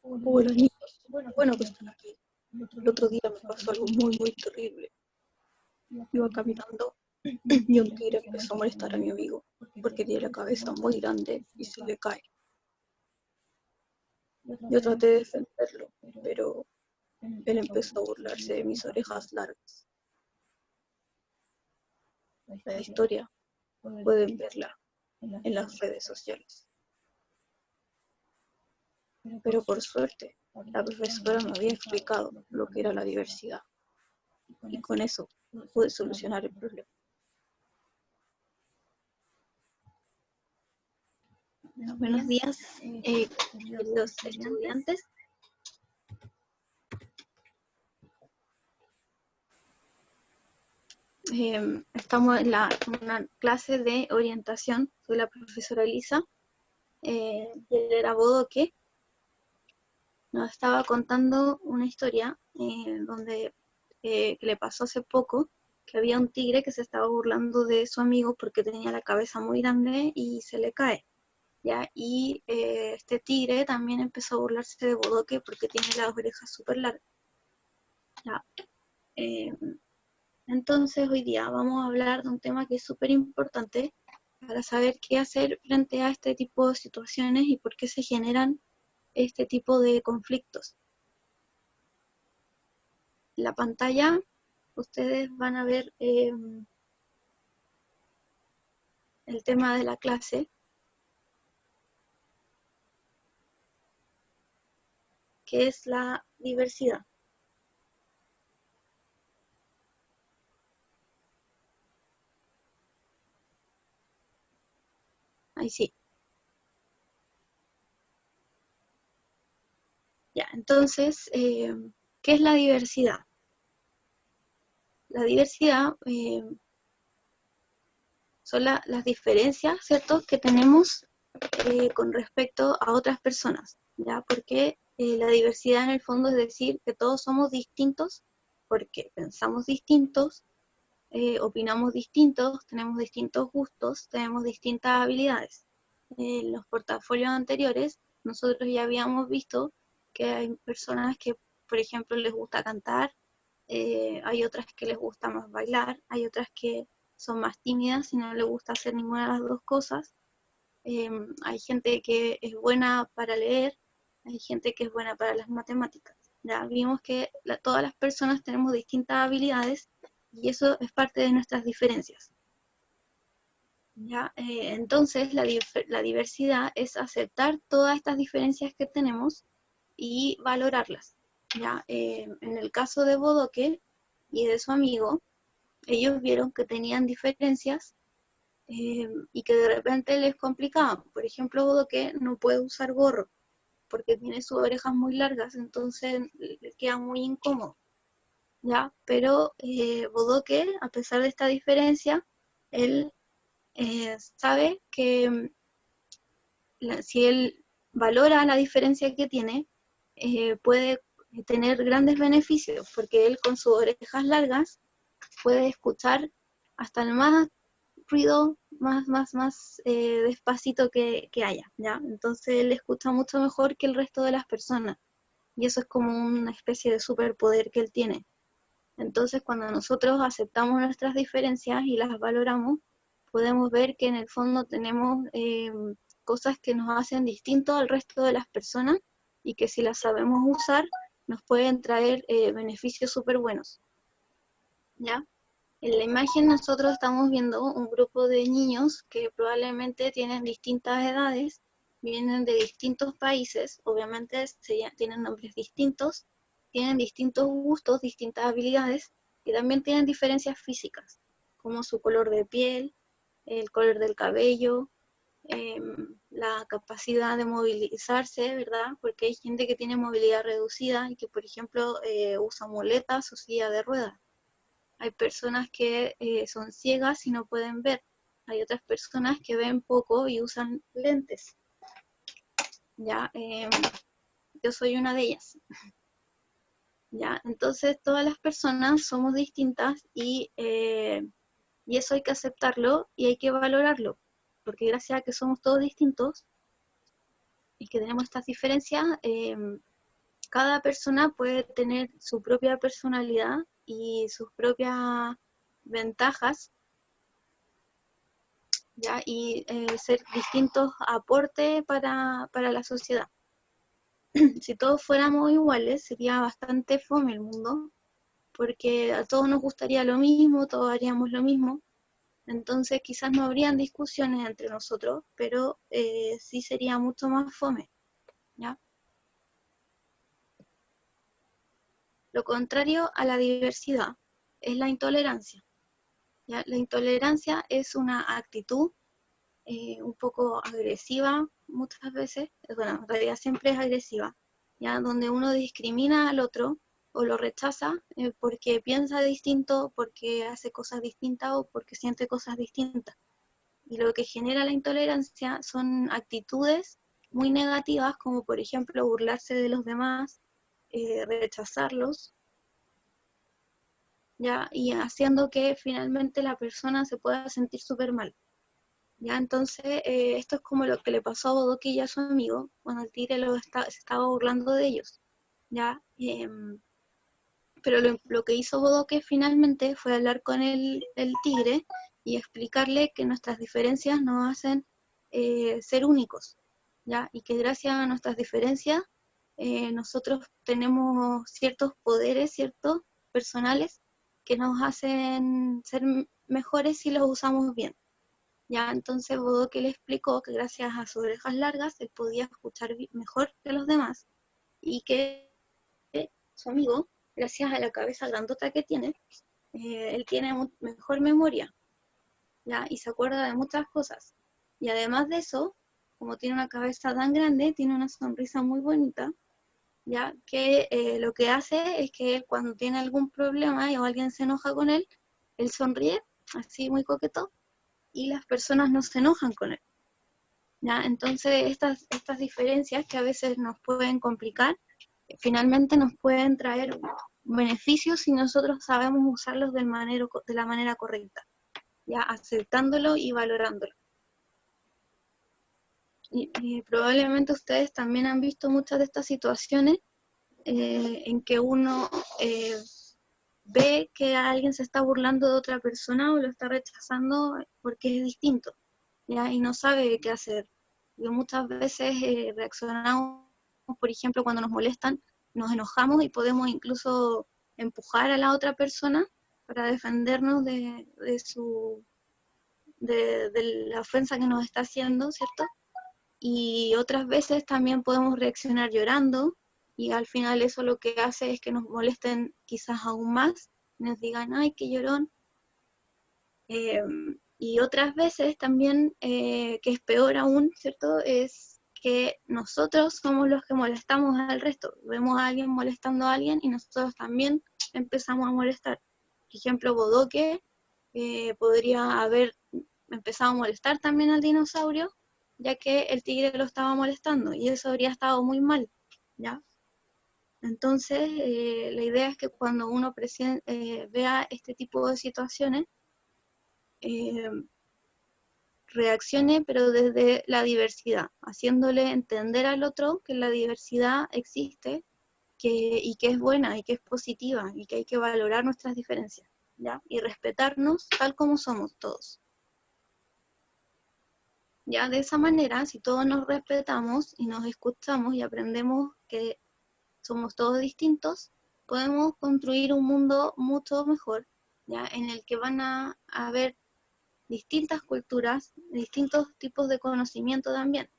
Hola niños, bueno que están aquí. El otro día me pasó algo muy terrible. Iba caminando y un tigre empezó a molestar a mi amigo porque tiene la cabeza muy grande y se le cae. Yo traté de defenderlo, pero él empezó a burlarse de mis orejas largas. La historia pueden verla en las redes sociales. Pero por suerte, la profesora me había explicado lo que era la diversidad y con eso pude solucionar el problema. Buenos días, queridos estudiantes. Estamos en una clase de orientación. Soy la profesora Elisa. Y él era Bodoque. Nos estaba contando una historia que le pasó hace poco, que había un tigre que se estaba burlando de su amigo porque tenía la cabeza muy grande y se le cae. ¿Ya? Y este tigre también empezó a burlarse de Bodoque porque tiene las orejas súper largas. ¿Ya? Entonces hoy día vamos a hablar de un tema que es súper importante para saber qué hacer frente a este tipo de situaciones y por qué se generan este tipo de conflictos. En la pantalla ustedes van a ver el tema de la clase, que es la diversidad. Ahí sí. Ya, entonces, ¿qué es la diversidad? La diversidad son las diferencias, ¿cierto?, que tenemos con respecto a otras personas, ¿ya? Porque la diversidad en el fondo es decir que todos somos distintos porque pensamos distintos, opinamos distintos, tenemos distintos gustos, tenemos distintas habilidades. En los portafolios anteriores nosotros ya habíamos visto que hay personas que, por ejemplo, les gusta cantar, hay otras que les gusta más bailar, hay otras que son más tímidas y no les gusta hacer ninguna de las dos cosas. Hay gente que es buena para leer, hay gente que es buena para las matemáticas. Ya vimos que todas las personas tenemos distintas habilidades y eso es parte de nuestras diferencias. ¿Ya? Entonces la diversidad es aceptar todas estas diferencias que tenemos y valorarlas. ¿Ya? En el caso de Bodoque y de su amigo, ellos vieron que tenían diferencias y que de repente les complicaban. Por ejemplo, Bodoque no puede usar gorro porque tiene sus orejas muy largas, entonces le queda muy incómodo. ¿Ya? Pero Bodoque, a pesar de esta diferencia, él sabe que si él valora la diferencia que tiene, puede tener grandes beneficios, porque él con sus orejas largas puede escuchar hasta el más ruido, más despacito que haya, ¿ya? Entonces él escucha mucho mejor que el resto de las personas, y eso es como una especie de superpoder que él tiene. Entonces cuando nosotros aceptamos nuestras diferencias y las valoramos, podemos ver que en el fondo tenemos cosas que nos hacen distintos al resto de las personas y que si las sabemos usar nos pueden traer beneficios súper buenos. ¿Ya? En la imagen nosotros estamos viendo un grupo de niños que probablemente tienen distintas edades, vienen de distintos países, obviamente tienen nombres distintos, tienen distintos gustos, distintas habilidades y también tienen diferencias físicas, como su color de piel, el color del cabello, la capacidad de movilizarse, ¿verdad? Porque hay gente que tiene movilidad reducida y que, por ejemplo, usa muletas o silla de ruedas. Hay personas que son ciegas y no pueden ver. Hay otras personas que ven poco y usan lentes. ¿Ya? Yo soy una de ellas. ¿Ya? Entonces, todas las personas somos distintas y eso hay que aceptarlo y hay que valorarlo. Porque gracias a que somos todos distintos y que tenemos estas diferencias, cada persona puede tener su propia personalidad y sus propias ventajas, ¿ya? Y ser distintos aportes para la sociedad. Si todos fuéramos iguales, sería bastante fome el mundo, porque a todos nos gustaría lo mismo, todos haríamos lo mismo, entonces quizás no habrían discusiones entre nosotros, pero sí sería mucho más fome, ¿ya? Lo contrario a la diversidad es la intolerancia, ¿ya? La intolerancia es una actitud un poco agresiva muchas veces, bueno, en realidad siempre es agresiva, ¿ya? Donde uno discrimina al otro o lo rechaza porque piensa distinto, porque hace cosas distintas o porque siente cosas distintas. Y lo que genera la intolerancia son actitudes muy negativas, como por ejemplo burlarse de los demás, rechazarlos, ¿ya? Y haciendo que finalmente la persona se pueda sentir súper mal. Ya, entonces, esto es como lo que le pasó a Bodoque y a su amigo, cuando el tigre se estaba burlando de ellos, ¿ya? Pero lo que hizo Bodoque finalmente fue hablar con el tigre y explicarle que nuestras diferencias nos hacen ser únicos, ¿ya? Y que gracias a nuestras diferencias nosotros tenemos ciertos poderes, ciertos personales, que nos hacen ser mejores si los usamos bien. Ya, entonces Bodoque le explicó que gracias a sus orejas largas él podía escuchar mejor que los demás y que su amigo, gracias a la cabeza grandota que tiene, él tiene mejor memoria, ¿ya? Y se acuerda de muchas cosas. Y además de eso, como tiene una cabeza tan grande, tiene una sonrisa muy bonita, ¿ya? Que lo que hace es que él, cuando tiene algún problema o alguien se enoja con él sonríe, así muy coqueto, y las personas no se enojan con él, ¿ya? Entonces estas diferencias que a veces nos pueden complicar, finalmente nos pueden traer beneficios si nosotros sabemos usarlos de la manera correcta, ya aceptándolo y valorándolo. Y probablemente ustedes también han visto muchas de estas situaciones en que uno ve que alguien se está burlando de otra persona o lo está rechazando porque es distinto, ¿ya? Y no sabe qué hacer. Y muchas veces reaccionamos, por ejemplo, cuando nos molestan, nos enojamos y podemos incluso empujar a la otra persona para defendernos de la ofensa que nos está haciendo, ¿cierto? Y otras veces también podemos reaccionar llorando y al final eso lo que hace es que nos molesten quizás aún más, nos digan, ay, qué llorón. Y otras veces también, que es peor aún, ¿cierto? Es que nosotros somos los que molestamos al resto. Vemos a alguien molestando a alguien y nosotros también empezamos a molestar. Por ejemplo, Bodoque podría haber empezado a molestar también al dinosaurio, ya que el tigre lo estaba molestando y eso habría estado muy mal, ¿ya? Entonces, la idea es que cuando uno vea este tipo de situaciones, eh, reaccione, pero desde la diversidad, haciéndole entender al otro que la diversidad existe y que es buena y que es positiva y que hay que valorar nuestras diferencias, ¿ya? Y respetarnos tal como somos todos. Ya de esa manera, si todos nos respetamos y nos escuchamos y aprendemos que somos todos distintos, podemos construir un mundo mucho mejor, ¿ya? En el que van a haber distintas culturas, distintos tipos de conocimiento también,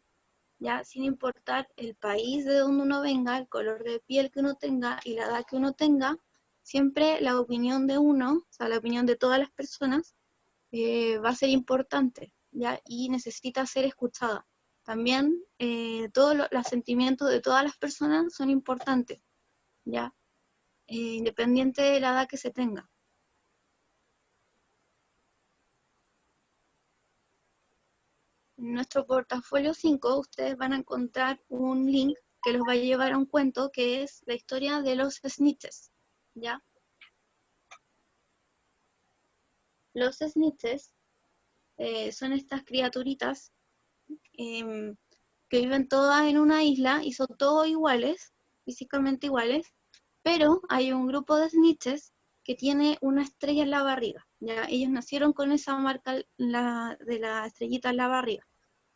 ya sin importar el país de donde uno venga, el color de piel que uno tenga y la edad que uno tenga, siempre la opinión de uno, o sea, la opinión de todas las personas, va a ser importante, ya, y necesita ser escuchada. También todos los sentimientos de todas las personas son importantes, ya, independiente de la edad que se tenga. En nuestro portafolio 5 ustedes van a encontrar un link que los va a llevar a un cuento que es la historia de los snitches, ¿ya? Los snitches son estas criaturitas que viven todas en una isla y son todos iguales, físicamente iguales, pero hay un grupo de snitches que tiene una estrella en la barriga, ¿ya? Ellos nacieron con esa marca de la estrellita en la barriga.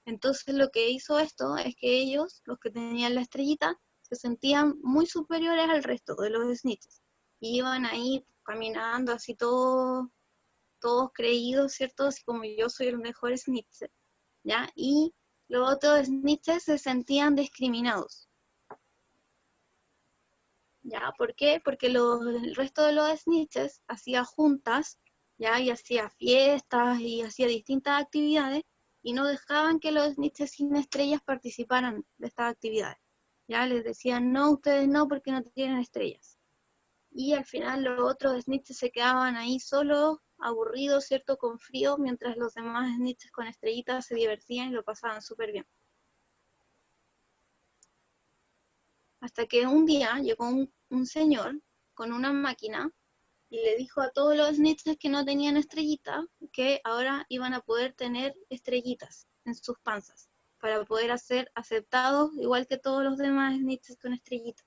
Entonces lo que hizo esto es que ellos, los que tenían la estrellita, se sentían muy superiores al resto de los snitches. Y iban ahí caminando así todos creídos, ¿cierto? Así como yo soy el mejor snitch, ¿ya? Y los otros snitches se sentían discriminados. ¿Ya? ¿Por qué? Porque el resto de los snitches hacía juntas, ¿ya? Y hacía fiestas y hacía distintas actividades y no dejaban que los snitches sin estrellas participaran de estas actividades. Ya les decían, no, ustedes no, porque no tienen estrellas. Y al final los otros snitches se quedaban ahí solos, aburridos, ¿cierto? Con frío, mientras los demás snitches con estrellitas se divertían y lo pasaban súper bien. Hasta que un día llegó un señor con una máquina y le dijo a todos los snitches que no tenían estrellita que ahora iban a poder tener estrellitas en sus panzas para poder ser aceptados igual que todos los demás snitches con estrellitas.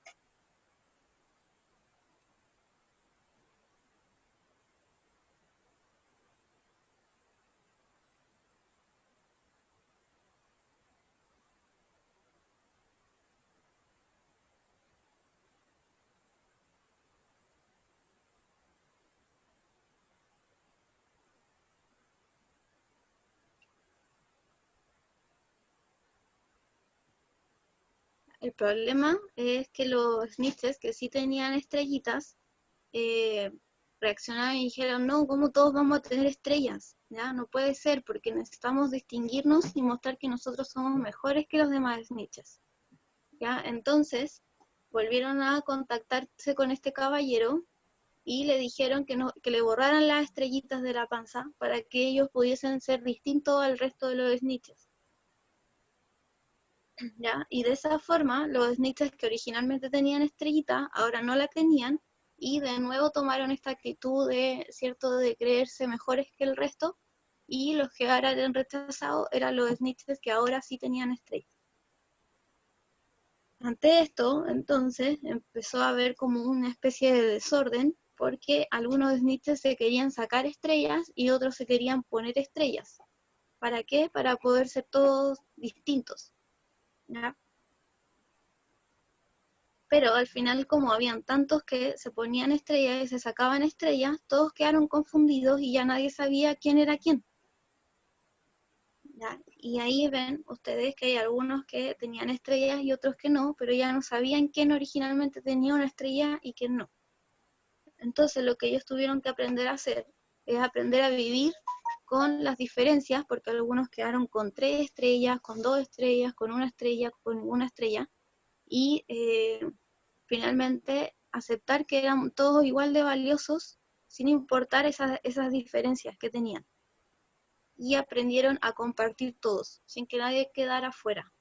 El problema es que los snitches que sí tenían estrellitas eh, reaccionaron y dijeron, no, ¿cómo todos vamos a tener estrellas? Ya no puede ser porque necesitamos distinguirnos y mostrar que nosotros somos mejores que los demás snitches. ¿Ya? Entonces volvieron a contactarse con este caballero y le dijeron que, no, que le borraran las estrellitas de la panza para que ellos pudiesen ser distintos al resto de los snitches. ¿Ya? Y de esa forma, los snitches que originalmente tenían estrellita, ahora no la tenían, y de nuevo tomaron esta actitud de, ¿cierto?, de creerse mejores que el resto, y los que ahora eran rechazados eran los snitches que ahora sí tenían estrellas. Ante esto, entonces, empezó a haber como una especie de desorden, porque algunos snitches se querían sacar estrellas y otros se querían poner estrellas. ¿Para qué? Para poder ser todos distintos, ¿ya? Pero al final, como habían tantos que se ponían estrellas y se sacaban estrellas, todos quedaron confundidos y ya nadie sabía quién era quién, ¿ya? Y ahí ven ustedes que hay algunos que tenían estrellas y otros que no, pero ya no sabían quién originalmente tenía una estrella y quién no. Entonces lo que ellos tuvieron que aprender a hacer es aprender a vivir con las diferencias, porque algunos quedaron con 3 estrellas, con 2 estrellas, con una estrella, con ninguna estrella, y finalmente aceptar que eran todos igual de valiosos sin importar esas diferencias que tenían. Y aprendieron a compartir todos, sin que nadie quedara fuera.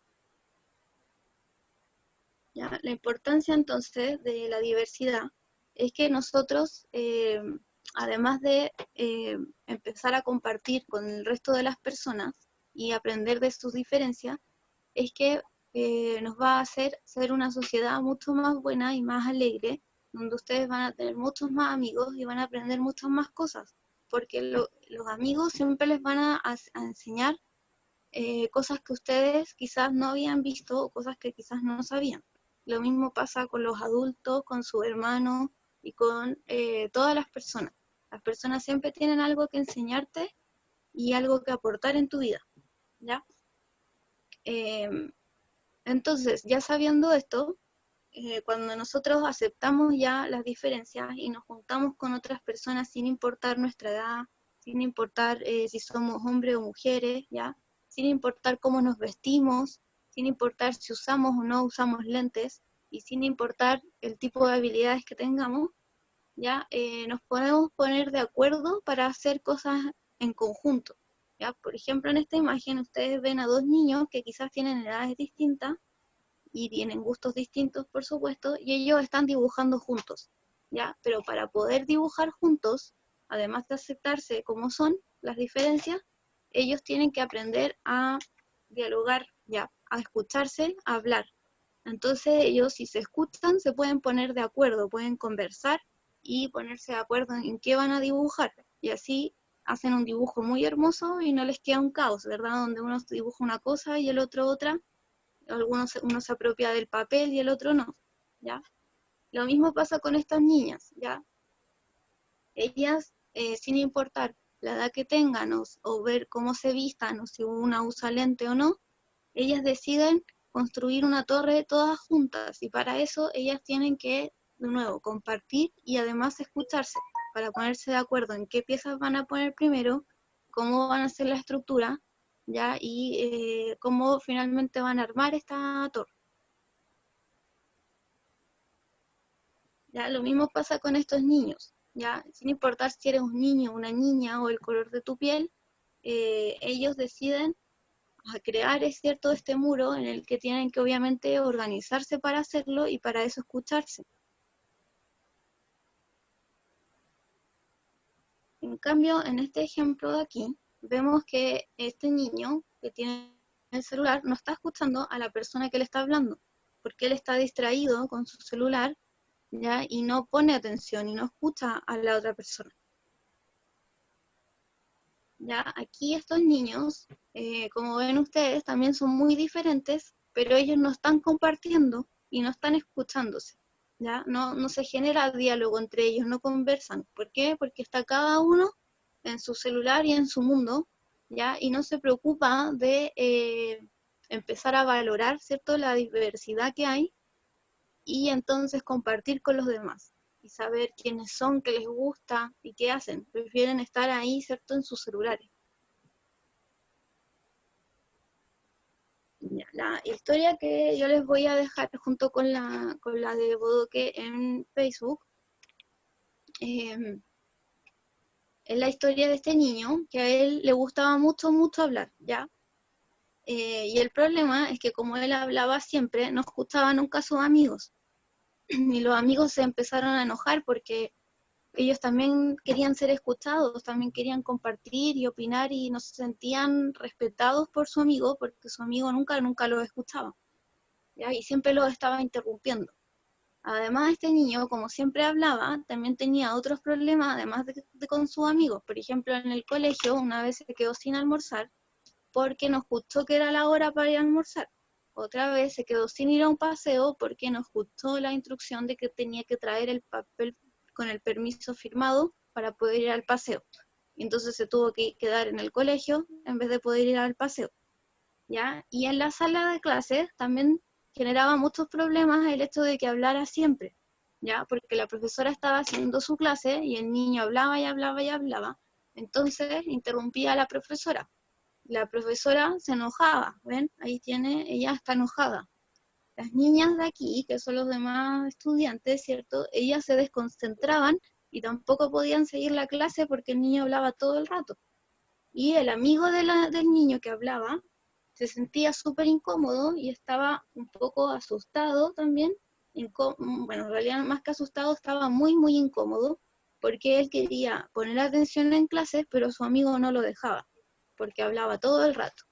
¿Ya? La importancia entonces de la diversidad es que nosotros, además de empezar a compartir con el resto de las personas y aprender de sus diferencias, es que nos va a hacer ser una sociedad mucho más buena y más alegre, donde ustedes van a tener muchos más amigos y van a aprender muchas más cosas, porque los amigos siempre les van a enseñar cosas que ustedes quizás no habían visto o cosas que quizás no sabían. Lo mismo pasa con los adultos, con su hermano y con todas las personas. Las personas siempre tienen algo que enseñarte y algo que aportar en tu vida, ¿ya? Entonces, ya sabiendo esto, cuando nosotros aceptamos ya las diferencias y nos juntamos con otras personas sin importar nuestra edad, sin importar si somos hombres o mujeres, ya, sin importar cómo nos vestimos, sin importar si usamos o no usamos lentes y sin importar el tipo de habilidades que tengamos, ya nos podemos poner de acuerdo para hacer cosas en conjunto. ¿Ya? Por ejemplo, en esta imagen ustedes ven a 2 niños que quizás tienen edades distintas y tienen gustos distintos, por supuesto, y ellos están dibujando juntos, ¿ya? Pero para poder dibujar juntos, además de aceptarse como son las diferencias, ellos tienen que aprender a dialogar, ¿ya? A escucharse, a hablar, Entonces ellos, si se escuchan, se pueden poner de acuerdo, pueden conversar y ponerse de acuerdo en qué van a dibujar. Y así hacen un dibujo muy hermoso y no les queda un caos, ¿verdad? Donde uno dibuja una cosa y el otro otra, uno se apropia del papel y el otro no, ¿ya? Lo mismo pasa con estas niñas, ¿ya? Ellas, sin importar la edad que tengan o ver cómo se vistan o si una usa lente o no, ellas deciden construir una torre todas juntas y para eso ellas tienen que, de nuevo, compartir y además escucharse para ponerse de acuerdo en qué piezas van a poner primero, cómo van a hacer la estructura, ¿ya? Y cómo finalmente van a armar esta torre. ¿Ya? Lo mismo pasa con estos niños, ¿ya? Sin importar si eres un niño, una niña o el color de tu piel, ellos deciden a crear, es cierto, este muro en el que tienen que obviamente organizarse para hacerlo y para eso escucharse. En cambio, en este ejemplo de aquí, vemos que este niño que tiene el celular no está escuchando a la persona que le está hablando, porque él está distraído con su celular, ¿ya? Y no pone atención y no escucha a la otra persona. ¿Ya? Aquí estos niños, como ven ustedes, también son muy diferentes, pero ellos no están compartiendo y no están escuchándose, ¿ya? No se genera diálogo entre ellos, no conversan. ¿Por qué? Porque está cada uno en su celular y en su mundo, ¿ya? Y no se preocupa de empezar a valorar, ¿cierto?, la diversidad que hay y entonces compartir con los demás y saber quiénes son, qué les gusta y qué hacen. Prefieren estar ahí, ¿cierto?, en sus celulares. La historia que yo les voy a dejar junto con la de Bodoque en Facebook es la historia de este niño que a él le gustaba mucho, mucho hablar, ¿ya? Y el problema es que como él hablaba siempre, no escuchaba nunca a sus amigos. Y los amigos se empezaron a enojar porque ellos también querían ser escuchados, también querían compartir y opinar y no se sentían respetados por su amigo porque su amigo nunca los escuchaba, ¿ya? Y siempre los estaba interrumpiendo. Además, este niño, como siempre hablaba, también tenía otros problemas, además de con sus amigos. Por ejemplo, en el colegio, una vez se quedó sin almorzar porque no escuchó que era la hora para ir a almorzar. Otra vez se quedó sin ir a un paseo porque no escuchó la instrucción de que tenía que traer el papel con el permiso firmado para poder ir al paseo. Entonces se tuvo que quedar en el colegio en vez de poder ir al paseo, ¿ya? Y en la sala de clases también generaba muchos problemas el hecho de que hablara siempre, ¿ya? Porque la profesora estaba haciendo su clase y el niño hablaba y hablaba y hablaba, entonces interrumpía a la profesora. La profesora se enojaba, ¿ven? Ahí tiene, ella está enojada. Las niñas de aquí, que son los demás estudiantes, ¿cierto? Ellas se desconcentraban y tampoco podían seguir la clase porque el niño hablaba todo el rato. Y el amigo del niño que hablaba se sentía súper incómodo y estaba un poco asustado también. Bueno, en realidad más que asustado, estaba muy, muy incómodo porque él quería poner atención en clases, pero su amigo no lo dejaba porque hablaba todo el rato.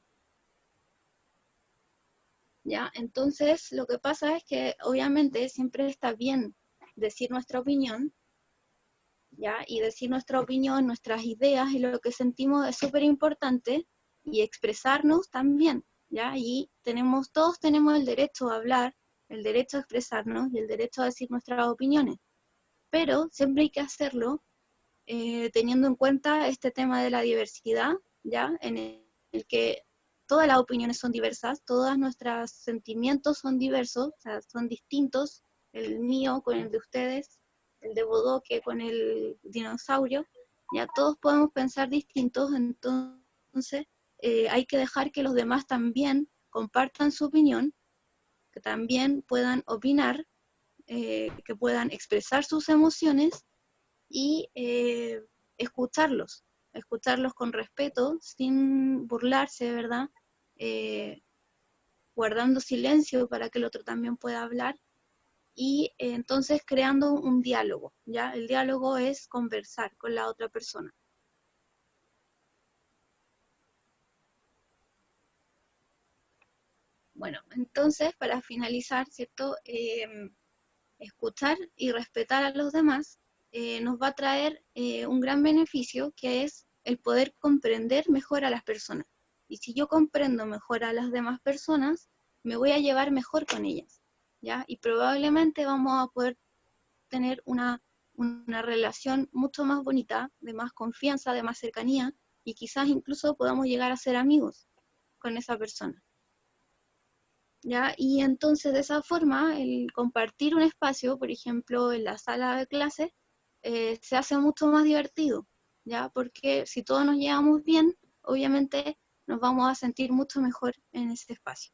¿Ya? Entonces, lo que pasa es que obviamente siempre está bien decir nuestra opinión, ¿ya? Y decir nuestra opinión, nuestras ideas y lo que sentimos es súper importante y expresarnos también, ¿ya? Y todos tenemos el derecho a hablar, el derecho a expresarnos y el derecho a decir nuestras opiniones, pero siempre hay que hacerlo teniendo en cuenta este tema de la diversidad, ¿ya? En el que todas las opiniones son diversas, todos nuestros sentimientos son diversos, o sea, son distintos, el mío con el de ustedes, el de Bodoque con el dinosaurio, ya todos podemos pensar distintos, entonces hay que dejar que los demás también compartan su opinión, que también puedan opinar, que puedan expresar sus emociones y escucharlos con respeto, sin burlarse, ¿verdad? Eh, Guardando silencio para que el otro también pueda hablar y entonces creando un diálogo, ¿ya? El diálogo es conversar con la otra persona. Bueno, entonces, para finalizar, ¿cierto? Escuchar y respetar a los demás nos va a traer un gran beneficio, que es el poder comprender mejor a las personas. Y si yo comprendo mejor a las demás personas, me voy a llevar mejor con ellas, ¿ya? Y probablemente vamos a poder tener una relación mucho más bonita, de más confianza, de más cercanía, y quizás incluso podamos llegar a ser amigos con esa persona. ¿Ya? Y entonces de esa forma, el compartir un espacio, por ejemplo, en la sala de clase, se hace mucho más divertido, ¿ya? Porque si todos nos llevamos bien, obviamente nos vamos a sentir mucho mejor en ese espacio.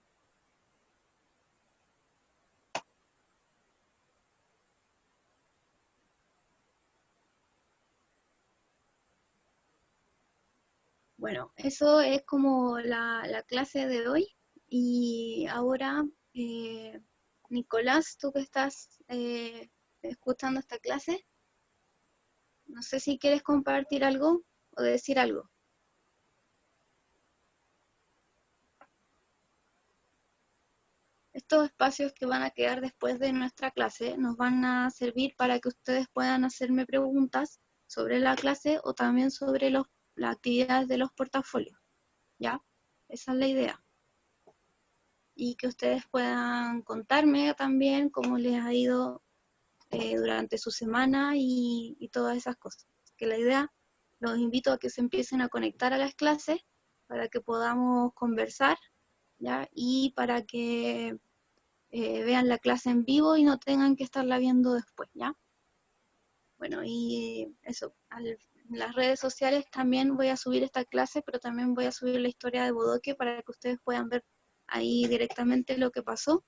Bueno, eso es como la clase de hoy. Y ahora, Nicolás, tú que estás escuchando esta clase, no sé si quieres compartir algo o decir algo. Estos espacios que van a quedar después de nuestra clase nos van a servir para que ustedes puedan hacerme preguntas sobre la clase o también sobre las actividades de los portafolios, ¿ya? Esa es la idea. Y que ustedes puedan contarme también cómo les ha ido durante su semana y todas esas cosas. Que la idea, los invito a que se empiecen a conectar a las clases para que podamos conversar, ¿ya? Y para que vean la clase en vivo y no tengan que estarla viendo después, ¿ya? Bueno, y eso, en las redes sociales también voy a subir esta clase, pero también voy a subir la historia de Bodoque para que ustedes puedan ver ahí directamente lo que pasó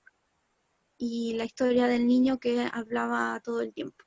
y la historia del niño que hablaba todo el tiempo.